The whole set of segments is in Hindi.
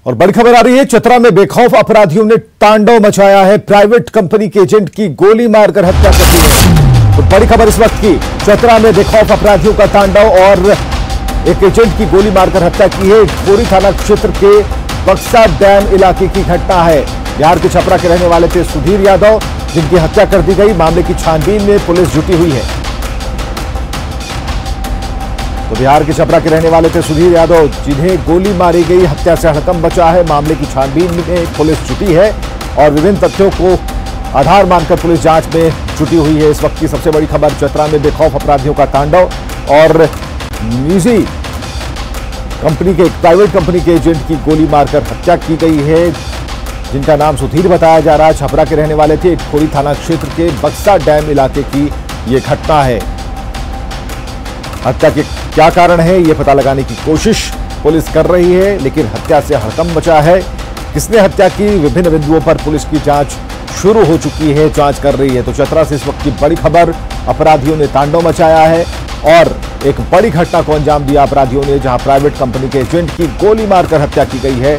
और बड़ी खबर आ रही है, चतरा में बेखौफ अपराधियों ने तांडव मचाया है। प्राइवेट कंपनी के एजेंट की गोली मारकर हत्या कर दी है। तो बड़ी खबर इस वक्त की, चतरा में बेखौफ अपराधियों का तांडव और एक एजेंट की गोली मारकर हत्या की है। खोरी थाना क्षेत्र के बक्सा डैम इलाके की घटना है। बिहार के छपरा के रहने वाले थे सुधीर यादव, जिनकी हत्या कर दी गई। मामले की छानबीन में पुलिस जुटी हुई है। तो बिहार के छपरा के रहने वाले थे सुधीर यादव, जिन्हें गोली मारी गई। हत्या से हड़कंप बचा है। मामले की छानबीन में पुलिस जुटी है और विभिन्न तथ्यों को आधार मानकर पुलिस जांच में जुटी हुई है। इस वक्त की सबसे बड़ी खबर, चतरा में बेखौफ अपराधियों का तांडव और निजी कंपनी के, प्राइवेट कंपनी के एजेंट की गोली मारकर हत्या की गई है, जिनका नाम सुधीर बताया जा रहा है। छपरा के रहने वाले थे। खोरी थाना क्षेत्र के बक्सा डैम इलाके की ये घटना है। हत्या के क्या कारण है, ये पता लगाने की कोशिश पुलिस कर रही है, लेकिन हत्या से हड़कंप मचा है। किसने हत्या की, विभिन्न बिंदुओं पर पुलिस की जांच शुरू हो चुकी है, जांच कर रही है। तो चतरा से इस वक्त की बड़ी खबर, अपराधियों ने तांडव मचाया है और एक बड़ी घटना को अंजाम दिया अपराधियों ने, जहां प्राइवेट कंपनी के एजेंट की गोली मारकर हत्या की गई है।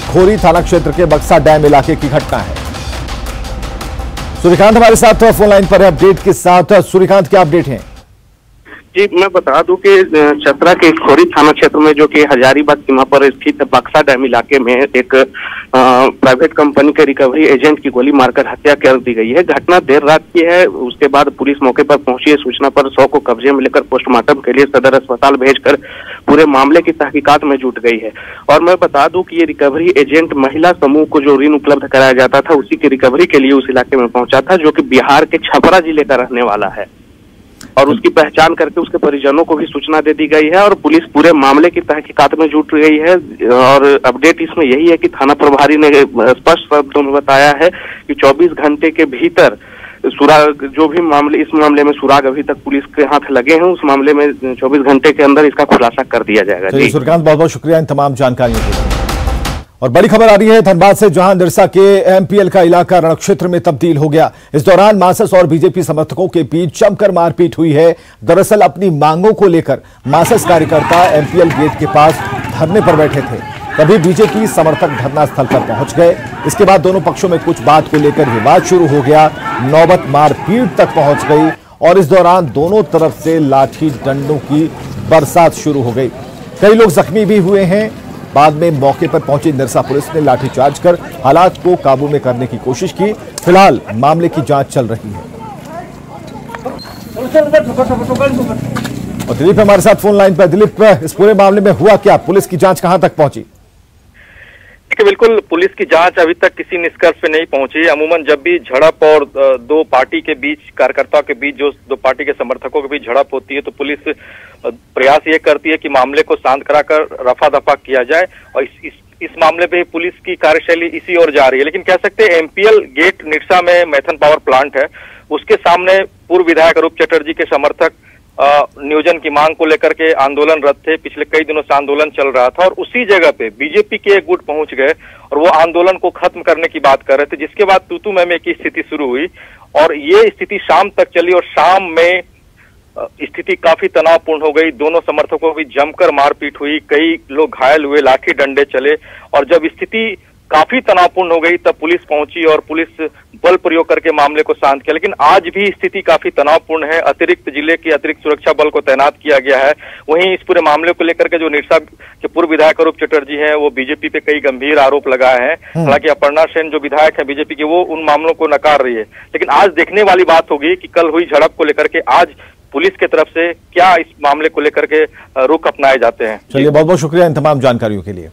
खोरी थाना क्षेत्र के बक्सा डैम इलाके की घटना है। सूर्यकांत हमारे साथ फोन लाइन पर है अपडेट के साथ। सूर्यकांत, क्या अपडेट है? जी, मैं बता दूं कि चतरा के खोरी थाना क्षेत्र में, जो कि हजारीबाग सीमा पर स्थित बक्सा डैम इलाके में, एक प्राइवेट कंपनी के रिकवरी एजेंट की गोली मारकर हत्या कर दी गई है। घटना देर रात की है। उसके बाद पुलिस मौके पर पहुंची है। सूचना पर शव को कब्जे में लेकर पोस्टमार्टम के लिए सदर अस्पताल भेजकर पूरे मामले की तहकीकात में जुट गई है। और मैं बता दूं कि ये रिकवरी एजेंट महिला समूह को जो ऋण उपलब्ध कराया जाता था, उसी की रिकवरी के लिए उस इलाके में पहुंचा था, जो कि बिहार के छपरा जिले का रहने वाला है। और उसकी पहचान करके उसके परिजनों को भी सूचना दे दी गई है और पुलिस पूरे मामले की तहकीकात में जुट गई है। और अपडेट इसमें यही है कि थाना प्रभारी ने स्पष्ट शब्दों में बताया है कि 24 घंटे के भीतर सुराग, जो भी मामले, इस मामले में सुराग अभी तक पुलिस के हाथ लगे हैं, उस मामले में 24 घंटे के अंदर इसका खुलासा कर दिया जाएगा। जी सूर्यकांत, बहुत बहुत शुक्रिया इन तमाम जानकारियों के लिए। और बड़ी खबर आ रही है धनबाद से, जहां निरसा के एमपीएल का इलाका रणक्षेत्र में तब्दील हो गया। इस दौरान मासस और बीजेपी समर्थकों के बीच जमकर मारपीट हुई है। दरअसल अपनी मांगों को लेकर मासस कार्यकर्ता एमपीएल गेट के पास धरने पर बैठे थे, तभी बीजेपी समर्थक धरना स्थल पर पहुंच गए। इसके बाद दोनों पक्षों में कुछ बात को लेकर विवाद शुरू हो गया। नौबत मारपीट तक पहुंच गई और इस दौरान दोनों तरफ से लाठी डंडों की बरसात शुरू हो गई। कई लोग जख्मी भी हुए हैं। बाद में मौके पर पहुंची निरसा पुलिस ने लाठीचार्ज कर हालात को काबू में करने की कोशिश की। फिलहाल मामले की जांच चल रही है। और दिलीप हमारे साथ फोन लाइन पर। दिलीप, इस पूरे मामले में हुआ क्या, पुलिस की जांच कहां तक पहुंची? बिल्कुल, पुलिस की जांच अभी तक किसी निष्कर्ष पे नहीं पहुंची। अमूमन जब भी झड़प और दो पार्टी के बीच, कार्यकर्ताओं के बीच, जो दो पार्टी के समर्थकों के बीच झड़प होती है, तो पुलिस प्रयास ये करती है कि मामले को शांत कराकर रफा दफा किया जाए। और इस मामले पे पुलिस की कार्यशैली इसी ओर जा रही है। लेकिन कह सकते हैं एमपीएल गेट निरसा में मैथन पावर प्लांट है, उसके सामने पूर्व विधायक अरूप चटर्जी के समर्थक नियोजन की मांग को लेकर के आंदोलनरत थे। पिछले कई दिनों से आंदोलन चल रहा था और उसी जगह पे बीजेपी के एक गुट पहुंच गए और वो आंदोलन को खत्म करने की बात कर रहे थे, जिसके बाद तू मैं की स्थिति शुरू हुई और ये स्थिति शाम तक चली और शाम में स्थिति काफी तनावपूर्ण हो गई। दोनों समर्थकों की जमकर मारपीट हुई, कई लोग घायल हुए, लाठी डंडे चले और जब स्थिति काफी तनावपूर्ण हो गई तब पुलिस पहुंची और पुलिस बल प्रयोग करके मामले को शांत किया। लेकिन आज भी स्थिति काफी तनावपूर्ण है। अतिरिक्त जिले की अतिरिक्त सुरक्षा बल को तैनात किया गया है। वहीं इस पूरे मामले को लेकर के जो निरसा के पूर्व विधायक अरूप चटर्जी हैं, वो बीजेपी पे कई गंभीर आरोप लगाए हैं। हालांकि अपर्णा सेन जो विधायक है बीजेपी की, वो उन मामलों को नकार रही है। लेकिन आज देखने वाली बात होगी कि कल हुई झड़प को लेकर के आज पुलिस की तरफ से क्या इस मामले को लेकर के रुख अपनाए जाते हैं। चलिए, बहुत बहुत शुक्रिया इन तमाम जानकारियों के लिए।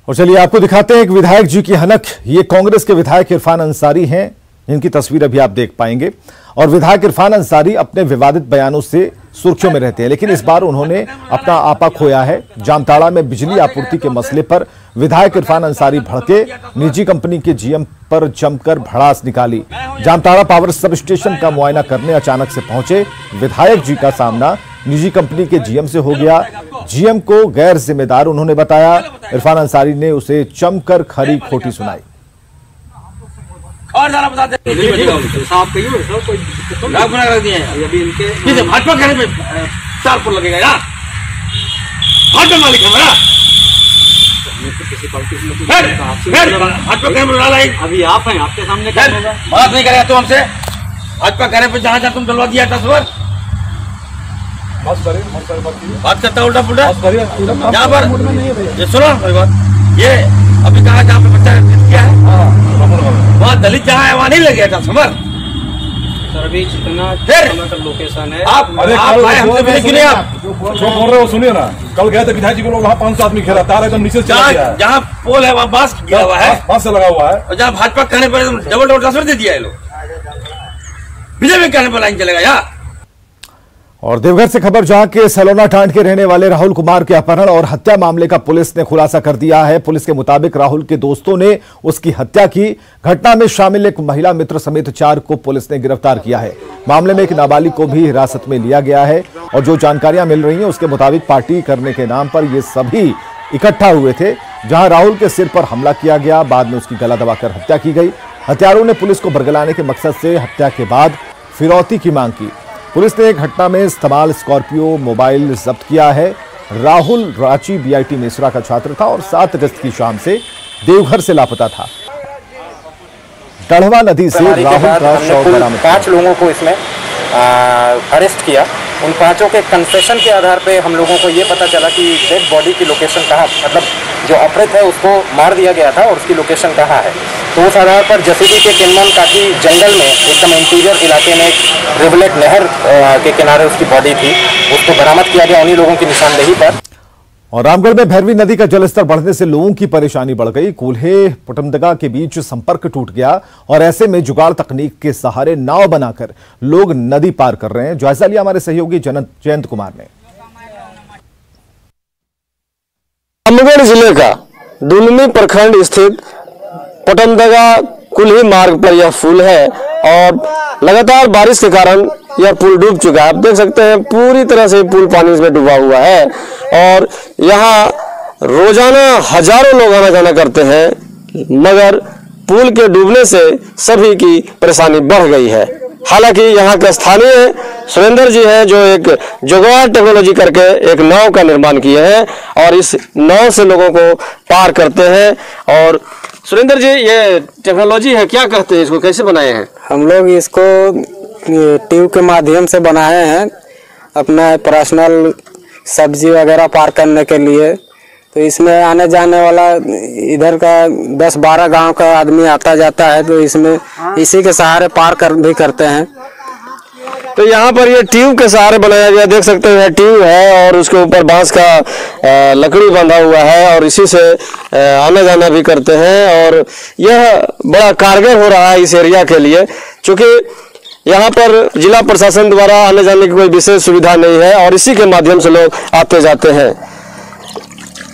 और चलिए आपको दिखाते हैं एक विधायक जी की हनक। ये कांग्रेस के विधायक इरफान अंसारी हैं, इनकी तस्वीर अभी आप देख पाएंगे। और विधायक इरफान अंसारी अपने विवादित बयानों से सुर्खियों में रहते हैं, लेकिन इस बार उन्होंने अपना आपा खोया है। जामताड़ा में बिजली आपूर्ति के मसले पर विधायक इरफान अंसारी भड़के, निजी कंपनी के जीएम पर जमकर भड़ास निकाली। जामताड़ा पावर सब स्टेशन का मुआयना करने अचानक से पहुंचे विधायक जी का सामना निजी कंपनी के जीएम से हो गया। जीएम को गैर जिम्मेदार उन्होंने बताया। इरफान अंसारी ने उसे जमकर खरी खोटी सुनाई। और ज़रा बता दे साहब भाजपा कहने पे 4 फुट लगेगा यार। भाजपा मालिक हमारा भाजपा कहने अभी आप हैं, आपके सामने बात नहीं करेगा तो हमसे। भाजपा कहने पे जहाँ जहाँ तुम डलवा दिया तस्वर बात करता उल्टा पुल्टा यहाँ पर। ये सुनो बात, ये अभी कहा जहाँ पे बच्चा किया है वहाँ दलित जहाँ है वहाँ नहीं लग गया था समर। सर अभी जितना लोकेशन है आप आए हमसे मिले क्यों नहीं? आप जो बोल रहे हो सुनिए ना, कल गए थे विधायक जी को लोग वहाँ 500 आदमी घेरा, तार एकदम नीचे से जहाँ पोल है वहाँ बांस गिरा हुआ है, बांस से लगा हुआ है। और जहाँ भाजपा कहने पर डबल डोर ट्रांसफर दे दिया है लोग, बीजेपी कहने पर लाइन चलेगा यार। और देवघर से खबर, जहां के सलोना टांड के रहने वाले राहुल कुमार के अपहरण और हत्या मामले का पुलिस ने खुलासा कर दिया है। पुलिस के मुताबिक राहुल के दोस्तों ने उसकी हत्या की। घटना में शामिल एक महिला मित्र समेत 4 को पुलिस ने गिरफ्तार किया है। मामले में एक नाबालिग को भी हिरासत में लिया गया है। और जो जानकारियां मिल रही हैं उसके मुताबिक पार्टी करने के नाम पर ये सभी इकट्ठा हुए थे, जहां राहुल के सिर पर हमला किया गया। बाद में उसकी गला दबाकर हत्या की गई। हत्यारों ने पुलिस को बरगलाने के मकसद से हत्या के बाद फिरौती की मांग की। पुलिस ने घटना में इस्तेमाल स्कॉर्पियो मोबाइल जब्त किया है। राहुल रांची बीआईटी मेसरा का छात्र था और 7 अगस्त की शाम से देवघर से लापता था। डढ़वा नदी से राहुल का शव बरामद। 5 लोगों को इसमें अरेस्ट किया। उन 5 के कन्फेशन के आधार पे हम लोगों को ये पता चला कि डेड बॉडी की लोकेशन कहाँ, मतलब जो अपहृत है उसको मार दिया गया था और उसकी लोकेशन कहाँ है। तो उस आधार पर जसीडी के किनमन काठी जंगल में एकदम इंटीरियर इलाके में एक रिवलेट नहर के किनारे उसकी बॉडी थी, उसको बरामद किया गया उन्हीं लोगों की निशानदेही पर। और रामगढ़ में भैरवी नदी का जलस्तर बढ़ने से लोगों की परेशानी बढ़ गई। कूल्हे पुटमदगा के बीच संपर्क टूट गया और ऐसे में जुगाड़ तकनीक के सहारे नाव बनाकर लोग नदी पार कर रहे हैं। जायजा लिया हमारे सहयोगी जयंत कुमार ने। रामगढ़ जिले का दुलमी प्रखंड स्थित पुटमदगा कुल्ही मार्ग पर यह पुल है और लगातार बारिश के कारण यह पुल डूब चुका है। आप देख सकते हैं पूरी तरह से पुल पानी में डूबा हुआ है और यहाँ रोजाना हजारों लोग आना जाना करते हैं, मगर पुल के डूबने से सभी की परेशानी बढ़ गई है। हालांकि यहाँ के स्थानीय सुरेंद्र जी हैं जो एक जुगाड़ टेक्नोलॉजी करके एक नाव का निर्माण किए हैं और इस नाव से लोगों को पार करते हैं। और सुरेंद्र जी, ये टेक्नोलॉजी है, क्या कहते हैं इसको, कैसे बनाए हैं? हम लोग इसको ट्यूब के माध्यम से बनाए हैं अपना पर्सनल सब्जी वगैरह पार करने के लिए। तो इसमें आने जाने वाला इधर का 10-12 गांव का आदमी आता जाता है, तो इसमें इसी के सहारे पार भी करते हैं। तो यहाँ पर ये ट्यूब के सहारे बनाया गया, देख सकते हैं ट्यूब है और उसके ऊपर बांस का लकड़ी बंधा हुआ है और इसी से आना जाना भी करते हैं। और यह बड़ा कारगर हो रहा है इस एरिया के लिए, क्योंकि यहाँ पर जिला प्रशासन द्वारा आने जाने की कोई विशेष सुविधा नहीं है और इसी के माध्यम से लोग आते जाते हैं।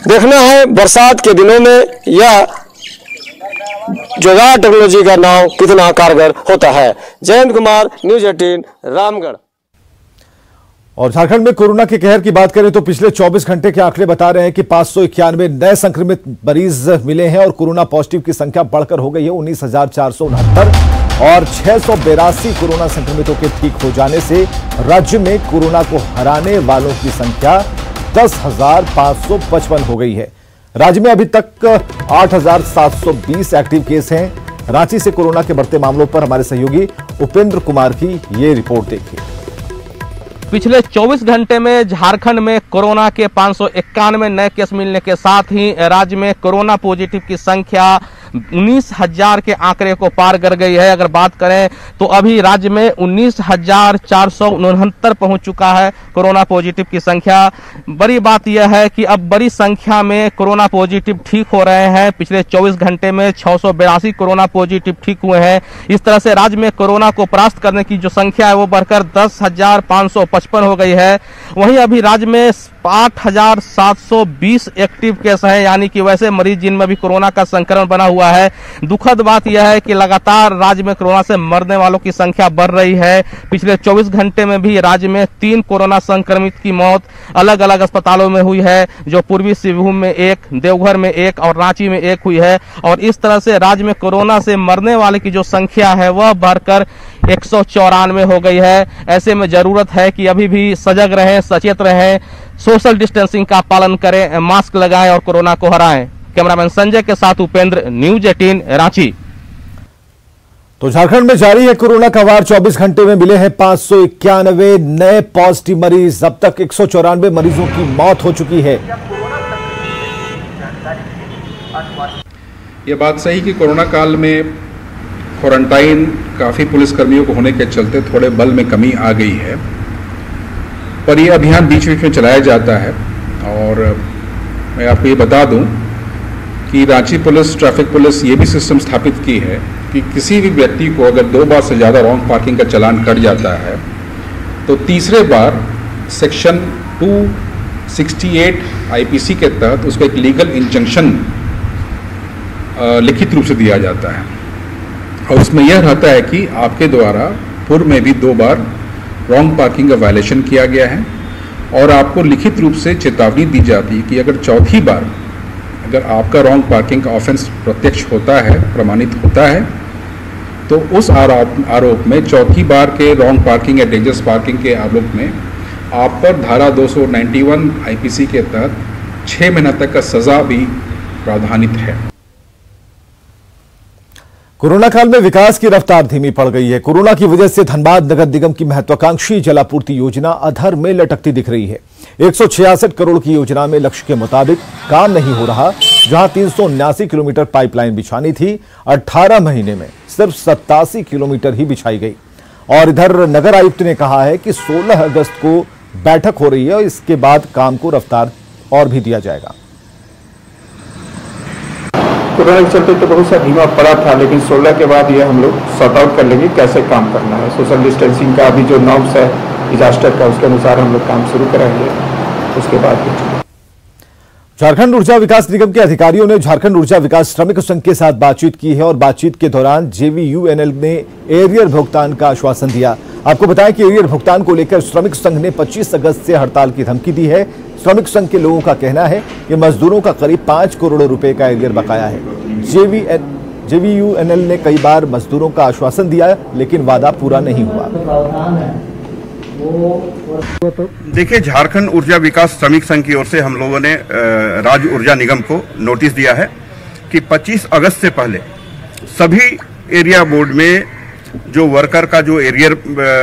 देखना है बरसात के दिनों में यह जुगाड़ टेक्नोलॉजी का नाव कितना कारगर होता है। जयंत कुमार, न्यूज 18, रामगढ़। और झारखंड में कोरोना के कहर की बात करें तो पिछले 24 घंटे के आंकड़े बता रहे हैं कि 591 नए संक्रमित मरीज मिले हैं और कोरोना पॉजिटिव की संख्या बढ़कर हो गई है 19,469 और 682 कोरोना संक्रमितों के ठीक हो जाने से राज्य में कोरोना को हराने वालों की संख्या 10,555 हो गई है। राज्य में अभी तक 8,720 एक्टिव केस हैं। रांची से कोरोना के बढ़ते मामलों पर हमारे सहयोगी उपेंद्र कुमार की ये रिपोर्ट देखिए। पिछले 24 घंटे में झारखंड में कोरोना के 591 नए केस मिलने के साथ ही राज्य में कोरोना पॉजिटिव की संख्या 19,000 के आंकड़े को पार कर गई है। अगर बात करें तो अभी राज्य में 19,469 पहुंच चुका है कोरोना पॉजिटिव की संख्या। बड़ी बात यह है कि अब बड़ी संख्या में कोरोना पॉजिटिव ठीक हो रहे हैं। पिछले 24 घंटे में 682 कोरोना पॉजिटिव ठीक हुए हैं। इस तरह से राज्य में कोरोना को परास्त करने की जो संख्या है वो बढ़कर 10,555 हो गई है। वहीं अभी राज्य में 8,720 एक्टिव केस हैं, यानी कि वैसे मरीज जिनमें भी कोरोना का संक्रमण बना हुआ है। दुखद बात यह है कि लगातार राज्य में कोरोना से मरने वालों की संख्या बढ़ रही है। पिछले 24 घंटे में भी राज्य में 3 कोरोना संक्रमित की मौत अलग अलग अस्पतालों में हुई है, जो पूर्वी सिंहभूम में 1, देवघर में 1 और रांची में 1 हुई है। और इस तरह से राज्य में कोरोना से मरने वाले की जो संख्या है वह बढ़कर 194 हो गई है। ऐसे में जरूरत है कि अभी भी सजग रहें, सचेत रहें, सोशल डिस्टेंसिंग का पालन करें, मास्क लगाएं और कोरोना को हराएं। कैमरामैन संजय के साथ उपेंद्र, न्यूज 18 रांची। तो झारखंड में जारी है कोरोना का वार। 24 घंटे में मिले हैं 591 नए पॉजिटिव मरीज। अब तक 194 मरीजों की मौत हो चुकी है। ये बात सही कि कोरोना काल में क्वारंटाइन काफ़ी पुलिसकर्मियों को होने के चलते थोड़े बल में कमी आ गई है, पर यह अभियान बीच बीच में चलाया जाता है। और मैं आपको ये बता दूं कि रांची पुलिस, ट्रैफिक पुलिस ये भी सिस्टम स्थापित की है कि किसी भी व्यक्ति को अगर 2 बार से ज़्यादा रॉन्ग पार्किंग का चालान कट जाता है तो तीसरे बार सेक्शन 268 आईपीसी के तहत उसको एक लीगल इंजंक्शन लिखित रूप से दिया जाता है। और उसमें यह रहता है कि आपके द्वारा पूर्व में भी 2 बार रॉन्ग पार्किंग का वायलेशन किया गया है और आपको लिखित रूप से चेतावनी दी जाती है कि अगर चौथी बार अगर आपका रॉन्ग पार्किंग का ऑफेंस प्रत्यक्ष होता है, प्रमाणित होता है, तो उस आरोप में चौथी बार के रॉन्ग पार्किंग या डेंजरस पार्किंग के आरोप में आप पर धारा 291 आईपीसी के तहत 6 महीना तक का सजा भी प्रावधानित है। कोरोना काल में विकास की रफ्तार धीमी पड़ गई है। कोरोना की वजह से धनबाद नगर निगम की महत्वाकांक्षी जलापूर्ति योजना अधर में लटकती दिख रही है। 166 करोड़ की योजना में लक्ष्य के मुताबिक काम नहीं हो रहा। जहां 379 किलोमीटर पाइपलाइन बिछानी थी, 18 महीने में सिर्फ 87 किलोमीटर ही बिछाई गई। और इधर नगर आयुक्त ने कहा है कि 16 अगस्त को बैठक हो रही है और इसके बाद काम को रफ्तार और भी दिया जाएगा। कोरोना के चलते तो बहुत सा धीमा पड़ा था, लेकिन 16 के बाद ये हम लोग सॉर्ट आउट कर लेंगे कैसे काम करना है। सोशल डिस्टेंसिंग का अभी जो नॉर्म्स है डिजास्टर का, उसके अनुसार हम लोग काम शुरू कराएंगे। उसके बाद झारखंड ऊर्जा विकास निगम के अधिकारियों ने झारखंड ऊर्जा विकास श्रमिक संघ के साथ बातचीत की है और बातचीत के दौरान जेवीयूएनएल ने एरियर भुगतान का आश्वासन दिया। आपको बताएं कि एरियर भुगतान को लेकर श्रमिक संघ ने 25 अगस्त से हड़ताल की धमकी दी है। श्रमिक संघ के लोगों का कहना है कि मजदूरों का करीब 5 करोड़ रुपए का एरियर बकाया है। जेवीयूएनएल ने कई बार मजदूरों का आश्वासन दिया, लेकिन वादा पूरा नहीं हुआ। देखिए, झारखंड ऊर्जा विकास श्रमिक संघ की ओर से हम लोगों ने राज्य ऊर्जा निगम को नोटिस दिया है कि 25 अगस्त से पहले सभी एरिया बोर्ड में जो वर्कर का जो एरियर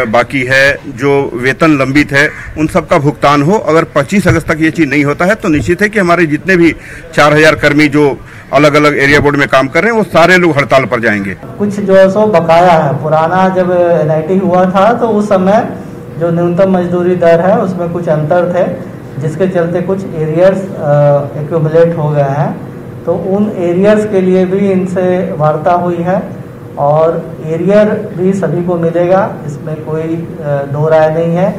बाकी है, जो वेतन लंबित है, उन सब का भुगतान हो। अगर 25 अगस्त तक ये चीज नहीं होता है तो निश्चित है कि हमारे जितने भी 4000 कर्मी जो अलग अलग एरिया बोर्ड में काम कर रहे हैं वो सारे लोग हड़ताल पर जाएंगे। कुछ जो है सो बकाया है। पुराना जब एनआईटी हुआ था तो उस समय जो न्यूनतम मजदूरी दर है उसमें कुछ अंतर थे, जिसके चलते कुछ एरियर्स एक्यूमुलेट हो गए हैं। तो उन एरियर्स के लिए भी इनसे वार्ता हुई है और एरियर भी सभी को मिलेगा, इसमें कोई दो राय नहीं है।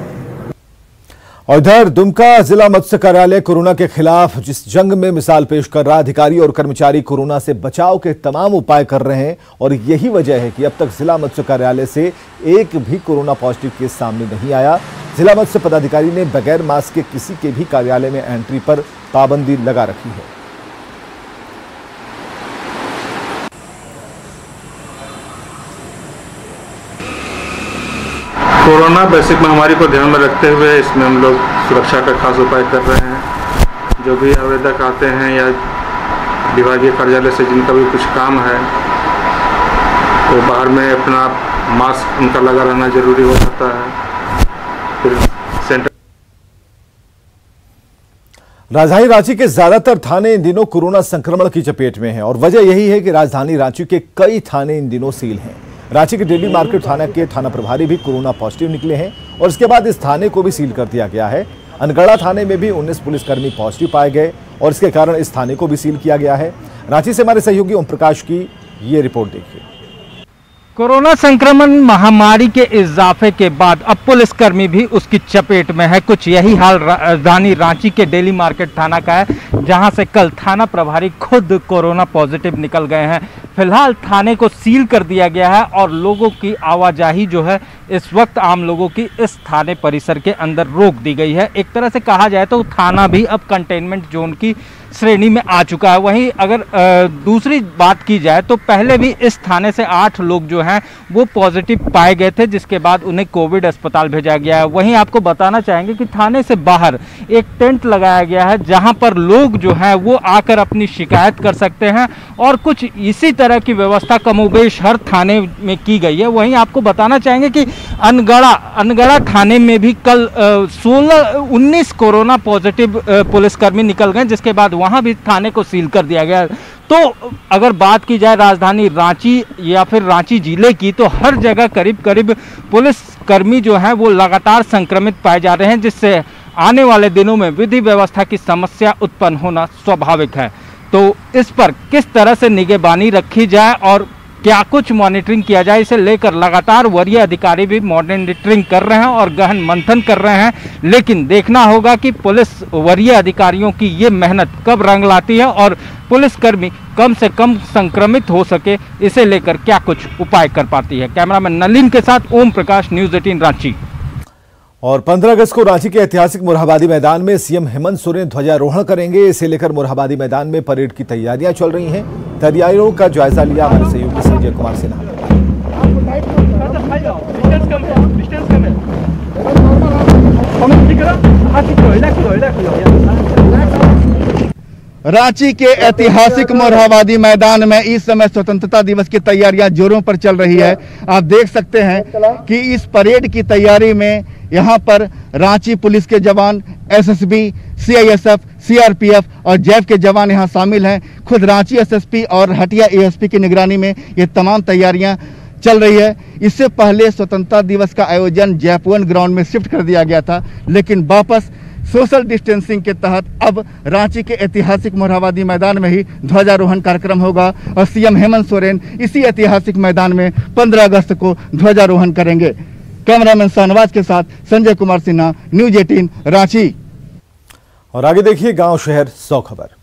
और इधर दुमका जिला मत्स्य कार्यालय कोरोना के खिलाफ जिस जंग में मिसाल पेश कर रहा, अधिकारी और कर्मचारी कोरोना से बचाव के तमाम उपाय कर रहे हैं और यही वजह है कि अब तक जिला मत्स्य कार्यालय से एक भी कोरोना पॉजिटिव केस सामने नहीं आया। जिला मत्स्य पदाधिकारी ने बगैर मास्क के किसी के भी कार्यालय में एंट्री पर पाबंदी लगा रखी है। कोरोना वैश्विक महामारी को ध्यान में रखते हुए इसमें हम लोग सुरक्षा का खास उपाय कर रहे हैं। जो भी आवेदक आते हैं या विभागीय कार्यालय से जिनका भी कुछ काम है तो बाहर में अपना मास्क उनका लगा रहना जरूरी हो जाता है। फिर सेंटर राजधानी रांची के ज्यादातर थाने इन दिनों कोरोना संक्रमण की चपेट में हैं और वजह यही है कि राजधानी रांची के कई थाने इन दिनों सील हैं। रांची के डेली मार्केट थाना के थाना प्रभारी भी कोरोना पॉजिटिव निकले हैं और इसके बाद इस थाने को भी सील कर दिया गया है। अनगढ़ा थाने में भी 19 पुलिसकर्मी पॉजिटिव पाए गए और इसके कारण इस थाने को भी सील किया गया है। रांची से हमारे सहयोगी ओम प्रकाश की ये रिपोर्ट देखिए। कोरोना संक्रमण महामारी के इजाफे के बाद अब पुलिसकर्मी भी उसकी चपेट में है। कुछ यही हाल राजधानी रांची के डेली मार्केट थाना का है, जहां से कल थाना प्रभारी खुद कोरोना पॉजिटिव निकल गए हैं। फिलहाल थाने को सील कर दिया गया है और लोगों की आवाजाही जो है इस वक्त आम लोगों की इस थाने परिसर के अंदर रोक दी गई है। एक तरह से कहा जाए तो थाना भी अब कंटेनमेंट जोन की श्रेणी में आ चुका है। वहीं अगर दूसरी बात की जाए तो पहले भी इस थाने से 8 लोग जो हैं वो पॉजिटिव पाए गए थे, जिसके बाद उन्हें कोविड अस्पताल भेजा गया है। वहीं आपको बताना चाहेंगे कि थाने से बाहर एक टेंट लगाया गया है, जहां पर लोग जो हैं वो आकर अपनी शिकायत कर सकते हैं और कुछ इसी तरह की व्यवस्था कमोबेश हर थाने में की गई है। वहीं आपको बताना चाहेंगे कि अनगढ़ा थाने में भी कल 19 कोरोना पॉजिटिव पुलिसकर्मी निकल गए, जिसके बाद वहां भी थाने को सील कर दिया गया। तो अगर बात की जाए राजधानी रांची या फिर रांची जिले की, तो हर जगह करीब करीब पुलिसकर्मी जो हैं वो लगातार संक्रमित पाए जा रहे हैं, जिससे आने वाले दिनों में विधि व्यवस्था की समस्या उत्पन्न होना स्वाभाविक है। तो इस पर किस तरह से निगरानी रखी जाए और क्या कुछ मॉनिटरिंग किया जाए, इसे लेकर लगातार वरीय अधिकारी भी मॉनिटरिंग कर रहे हैं और गहन मंथन कर रहे हैं। लेकिन देखना होगा कि पुलिस वरीय अधिकारियों की ये मेहनत कब रंग लाती है और पुलिसकर्मी कम से कम संक्रमित हो सके, इसे लेकर क्या कुछ उपाय कर पाती है। कैमरामैन नलिन के साथ ओम प्रकाश, न्यूज़ 18 रांची। और 15 अगस्त को रांची के ऐतिहासिक मोरहाबादी मैदान में सीएम हेमंत सोरेन ध्वजारोहण करेंगे। इसे लेकर मोरहाबादी मैदान में परेड की तैयारियां चल रही हैं। तैयारियों का जायजा लिया हमारे सहयोगी संजय कुमार सिन्हा। रांची के ऐतिहासिक मोरहाबादी मैदान में इस समय स्वतंत्रता दिवस की तैयारियां जोरों पर चल रही है। आप देख सकते हैं कि इस परेड की तैयारी में यहां पर रांची पुलिस के जवान, एसएसबी, सीआईएसएफ, सीआरपीएफ और जैव के जवान यहां शामिल हैं। खुद रांची एसएसपी और हटिया एएसपी की निगरानी में ये तमाम तैयारियां चल रही है। इससे पहले स्वतंत्रता दिवस का आयोजन जयपुवन ग्राउंड में शिफ्ट कर दिया गया था, लेकिन वापस सोशल डिस्टेंसिंग के तहत अब रांची के ऐतिहासिक मोरहाबादी मैदान में ही ध्वजारोहण कार्यक्रम होगा और सीएम हेमंत सोरेन इसी ऐतिहासिक मैदान में 15 अगस्त को ध्वजारोहण करेंगे। कैमरामैन शाहनवाज के साथ संजय कुमार सिन्हा, न्यूज़ 18 रांची। और आगे देखिए गांव शहर 100 खबर।